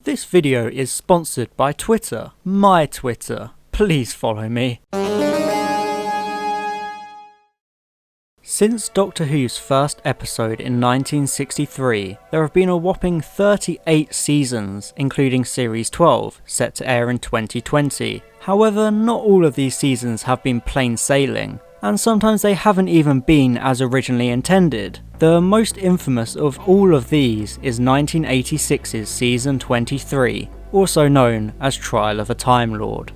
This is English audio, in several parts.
This video is sponsored by Twitter, my Twitter. Please follow me. Since Doctor Who's first episode in 1963, there have been a whopping 38 seasons, including Series 12, set to air in 2020. However, not all of these seasons have been plain sailing, and sometimes they haven't even been as originally intended. The most infamous of all of these is 1986's Season 23, also known as Trial of a Time Lord.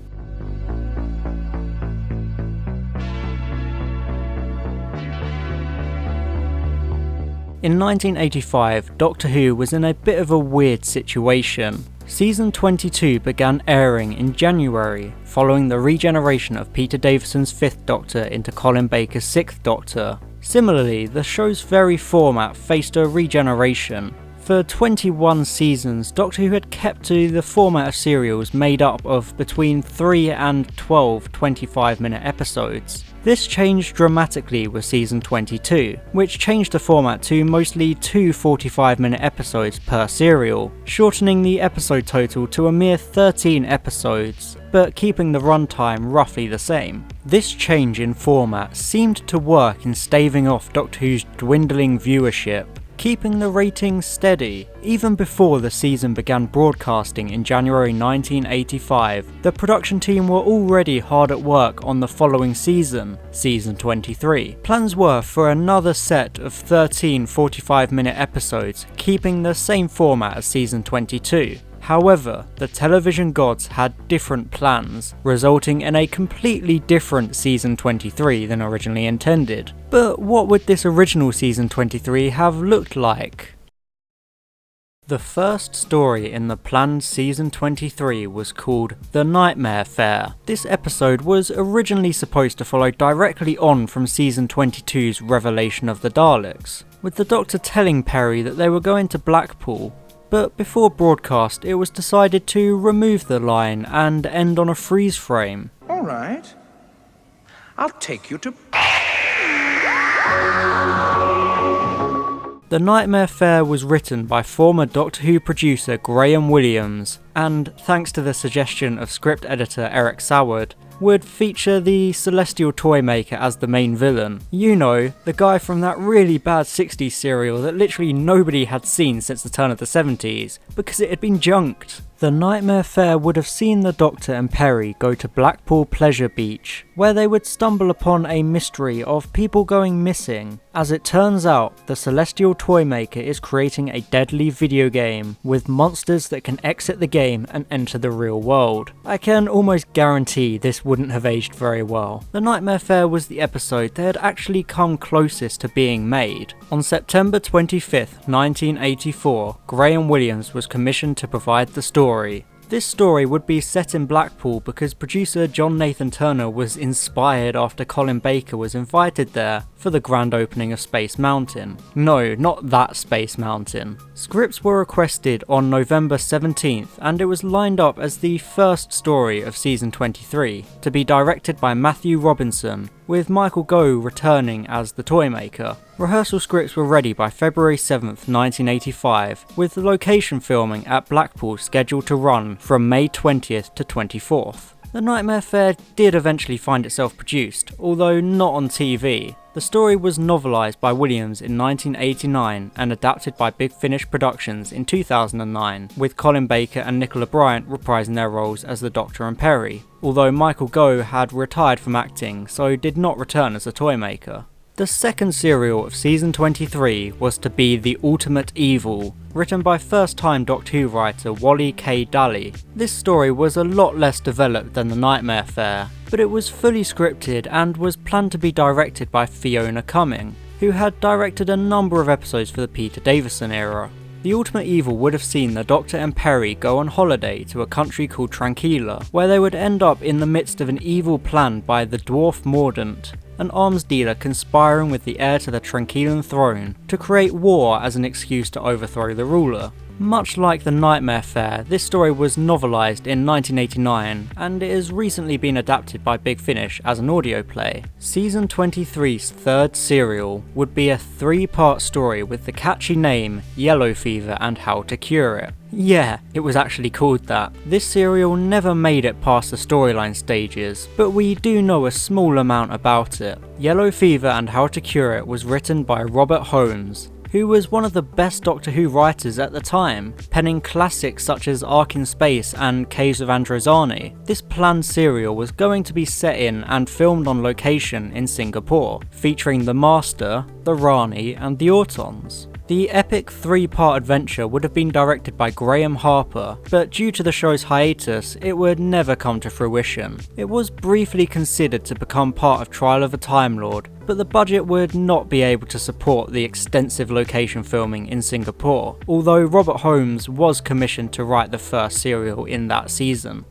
In 1985, Doctor Who was in a bit of a weird situation. Season 22 began airing in January, following the regeneration of Peter Davison's 5th Doctor into Colin Baker's 6th Doctor. Similarly, the show's very format faced a regeneration. For 21 seasons, Doctor Who had kept to the format of serials made up of between 3 and 12 25-minute episodes. This changed dramatically with Season 22, which changed the format to mostly 2 45-minute episodes per serial, shortening the episode total to a mere 13 episodes, but keeping the runtime roughly the same. This change in format seemed to work in staving off Doctor Who's dwindling viewership, keeping the ratings steady. Even before the season began broadcasting in January 1985, the production team were already hard at work on the following season, Season 23. Plans were for another set of 13 45-minute episodes, keeping the same format as Season 22. However, the television gods had different plans, resulting in a completely different Season 23 than originally intended. But what would this original Season 23 have looked like? The first story in the planned Season 23 was called The Nightmare Fair. This episode was originally supposed to follow directly on from Season 22's Revelation of the Daleks, with the Doctor telling Perry that they were going to Blackpool. But before broadcast, it was decided to remove the line and end on a freeze frame. Alright, I'll take you to... The Nightmare Fair was written by former Doctor Who producer Graham Williams, and thanks to the suggestion of script editor Eric Saward, would feature the Celestial Toymaker as the main villain. You know, the guy from that really bad 60s serial that literally nobody had seen since the turn of the 70s, because it had been junked. The Nightmare Fair would have seen the Doctor and Perry go to Blackpool Pleasure Beach, where they would stumble upon a mystery of people going missing. As it turns out, the Celestial Toymaker is creating a deadly video game with monsters that can exit the game and enter the real world. I can almost guarantee this wouldn't have aged very well. The Nightmare Fair was the episode that had actually come closest to being made. On September 25th, 1984, Graham Williams was commissioned to provide the story. This story would be set in Blackpool because producer John Nathan Turner was inspired after Colin Baker was invited there for the grand opening of Space Mountain. No, not that Space Mountain. Scripts were requested on November 17th and it was lined up as the first story of Season 23, to be directed by Matthew Robinson, with Michael Gough returning as the Toymaker. Rehearsal scripts were ready by February 7th, 1985, with the location filming at Blackpool scheduled to run from May 20th to 24th. The Nightmare Fair did eventually find itself produced, although not on TV. The story was novelised by Williams in 1989 and adapted by Big Finish Productions in 2009, with Colin Baker and Nicola Bryant reprising their roles as the Doctor and Perry, although Michael Gough had retired from acting, so did not return as a Toymaker. The second serial of Season 23 was to be The Ultimate Evil, written by first-time Doctor Who writer Wally K. Daly. This story was a lot less developed than The Nightmare Fair, but it was fully scripted and was planned to be directed by Fiona Cumming, who had directed a number of episodes for the Peter Davison era. The Ultimate Evil would have seen the Doctor and Perry go on holiday to a country called Tranquilla, where they would end up in the midst of an evil plan by the dwarf Mordant, an arms dealer conspiring with the heir to the Tranquillan throne to create war as an excuse to overthrow the ruler. Much like The Nightmare Fair, this story was novelised in 1989 and it has recently been adapted by Big Finish as an audio play. Season 23's third serial would be a 3-part story with the catchy name Yellow Fever and How to Cure It. Yeah, it was actually called that. This serial never made it past the storyline stages, but we do know a small amount about it. Yellow Fever and How to Cure It was written by Robert Wholmes, who was one of the best Doctor Who writers at the time, penning classics such as Ark in Space and Caves of Androzani. This planned serial was going to be set in and filmed on location in Singapore, featuring the Master, the Rani and the Autons. The epic 3-part adventure would have been directed by Graham Harper, but due to the show's hiatus, it would never come to fruition. It was briefly considered to become part of Trial of a Time Lord, but the budget would not be able to support the extensive location filming in Singapore, although Robert Wholmes was commissioned to write the first serial in that season.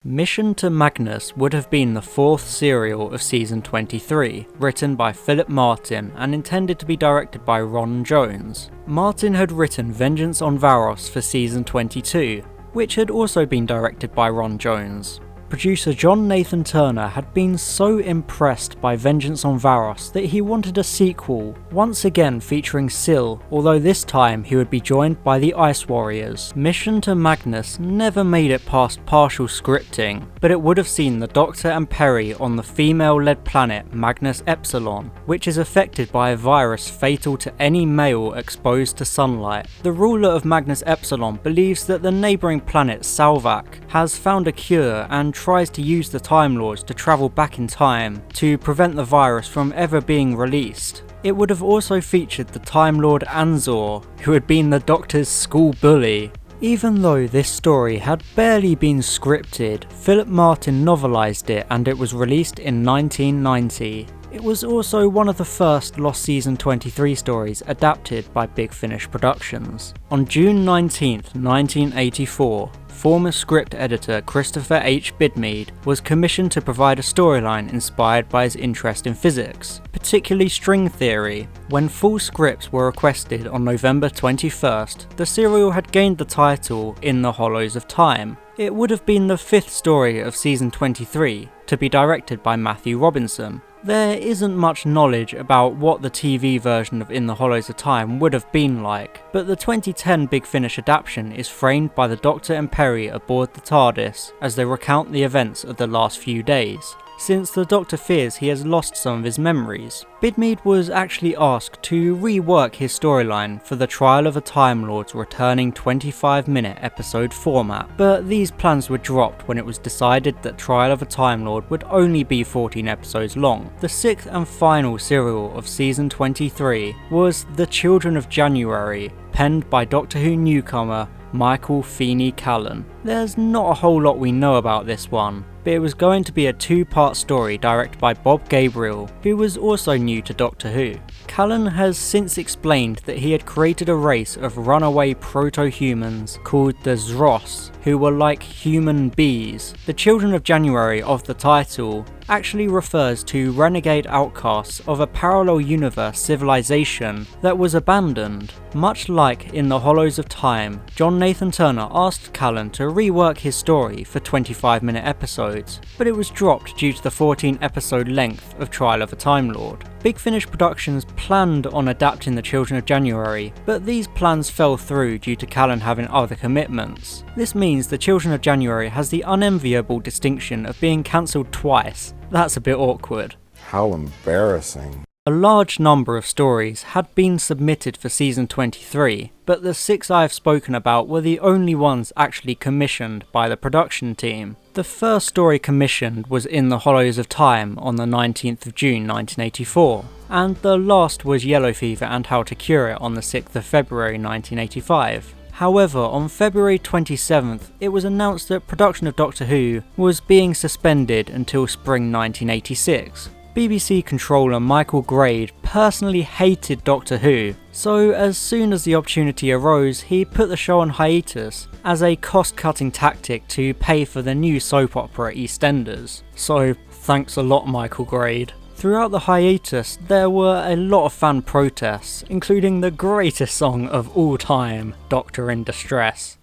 Mission to Magnus would have been the 4th serial of season 23, written by Philip Martin and intended to be directed by Ron Jones. Martin had written Vengeance on Varos for season 22, which had also been directed by Ron Jones. Producer John Nathan Turner had been so impressed by Vengeance on Varos that he wanted a sequel, once again featuring Syl, although this time he would be joined by the Ice Warriors. Mission to Magnus never made it past partial scripting, but it would have seen the Doctor and Peri on the female-led planet Magnus Epsilon, which is affected by a virus fatal to any male exposed to sunlight. The ruler of Magnus Epsilon believes that the neighbouring planet Salvac has found a cure and tries to use the Time Lords to travel back in time to prevent the virus from ever being released. It would have also featured the Time Lord Anzor, who had been the Doctor's school bully. Even though this story had barely been scripted, Philip Martin novelised it and it was released in 1990. It was also one of the first Lost Season 23 stories adapted by Big Finish Productions. On June 19th, 1984, former script editor Christopher H. Bidmead was commissioned to provide a storyline inspired by his interest in physics, particularly string theory. When full scripts were requested on November 21st, the serial had gained the title In the Hollows of Time. It would have been the 5th story of season 23, to be directed by Matthew Robinson. There isn't much knowledge about what the TV version of In the Hollows of Time would have been like, but the 2010 Big Finish adaptation is framed by the Doctor and Peri aboard the TARDIS as they recount the events of the last few days, since the Doctor fears he has lost some of his memories. Bidmead was actually asked to rework his storyline for the Trial of a Time Lord's returning 25-minute episode format, but these plans were dropped when it was decided that Trial of a Time Lord would only be 14 episodes long. The 6th and final serial of season 23 was The Children of January, penned by Doctor Who newcomer Michael Feeney Callan. There's not a whole lot we know about this one, but it was going to be a 2-part story directed by Bob Gabriel, who was also new to Doctor Who. Callan has since explained that he had created a race of runaway proto-humans called the Zros, who were like human bees. The Children of January of the title actually refers to renegade outcasts of a parallel universe civilization that was abandoned. Much like In the Hollows of Time, John Nathan Turner asked Callan to rework his story for 25-minute episodes, but it was dropped due to the 14-episode length of Trial of a Time Lord. Big Finish Productions planned on adapting The Children of January, but these plans fell through due to Callan having other commitments. This means The Children of January has the unenviable distinction of being cancelled twice. That's a bit awkward. How embarrassing. A large number of stories had been submitted for season 23, but the 6 I have spoken about were the only ones actually commissioned by the production team. The first story commissioned was In the Hollows of Time on the 19th of June 1984, and the last was Yellow Fever and How to Cure It on the 6th of February 1985. However, on February 27th, it was announced that production of Doctor Who was being suspended until spring 1986. BBC controller Michael Grade personally hated Doctor Who, so as soon as the opportunity arose, he put the show on hiatus as a cost-cutting tactic to pay for the new soap opera EastEnders. So, thanks a lot, Michael Grade. Throughout the hiatus, there were a lot of fan protests, including the greatest song of all time, Doctor in Distress.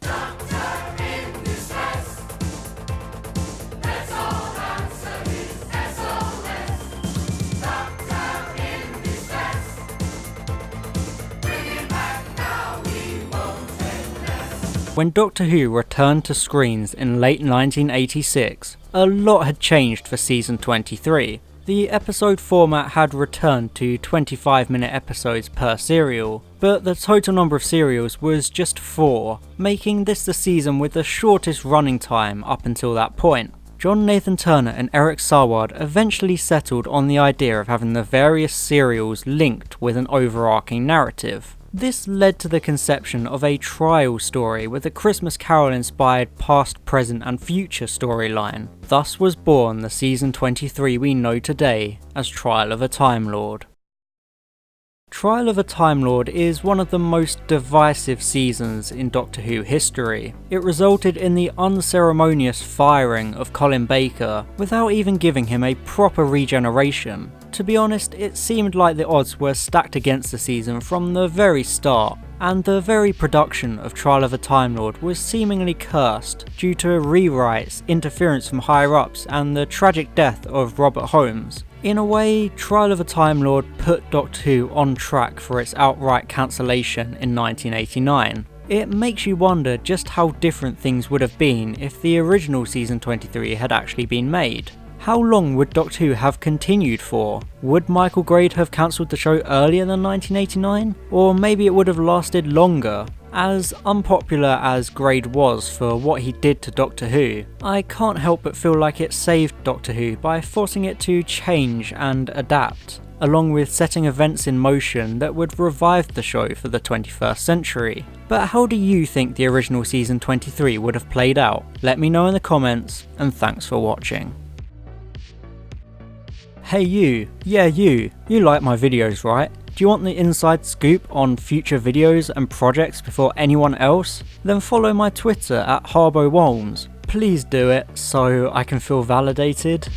When Doctor Who returned to screens in late 1986, a lot had changed for season 23. The episode format had returned to 25-minute episodes per serial, but the total number of serials was just 4, making this the season with the shortest running time up until that point. John Nathan Turner and Eric Saward eventually settled on the idea of having the various serials linked with an overarching narrative. This led to the conception of a trial story with a Christmas Carol-inspired past, present and future storyline. Thus was born the season 23 we know today as Trial of a Time Lord. Trial of a Time Lord is one of the most divisive seasons in Doctor Who history. It resulted in the unceremonious firing of Colin Baker without even giving him a proper regeneration. To be honest, it seemed like the odds were stacked against the season from the very start, and the very production of Trial of a Time Lord was seemingly cursed due to rewrites, interference from higher ups and the tragic death of Robert Holmes. In a way, Trial of a Time Lord put Doctor Who on track for its outright cancellation in 1989. It makes you wonder just how different things would have been if the original season 23 had actually been made. How long would Doctor Who have continued for? Would Michael Grade have cancelled the show earlier than 1989? Or maybe it would have lasted longer? As unpopular as Grade was for what he did to Doctor Who, I can't help but feel like it saved Doctor Who by forcing it to change and adapt, along with setting events in motion that would revive the show for the 21st century. But how do you think the original season 23 would have played out? Let me know in the comments, and thanks for watching. Hey you, yeah you like my videos right? Do you want the inside scoop on future videos and projects before anyone else? Then follow my Twitter at Harbo Wholmes. Please do it so I can feel validated.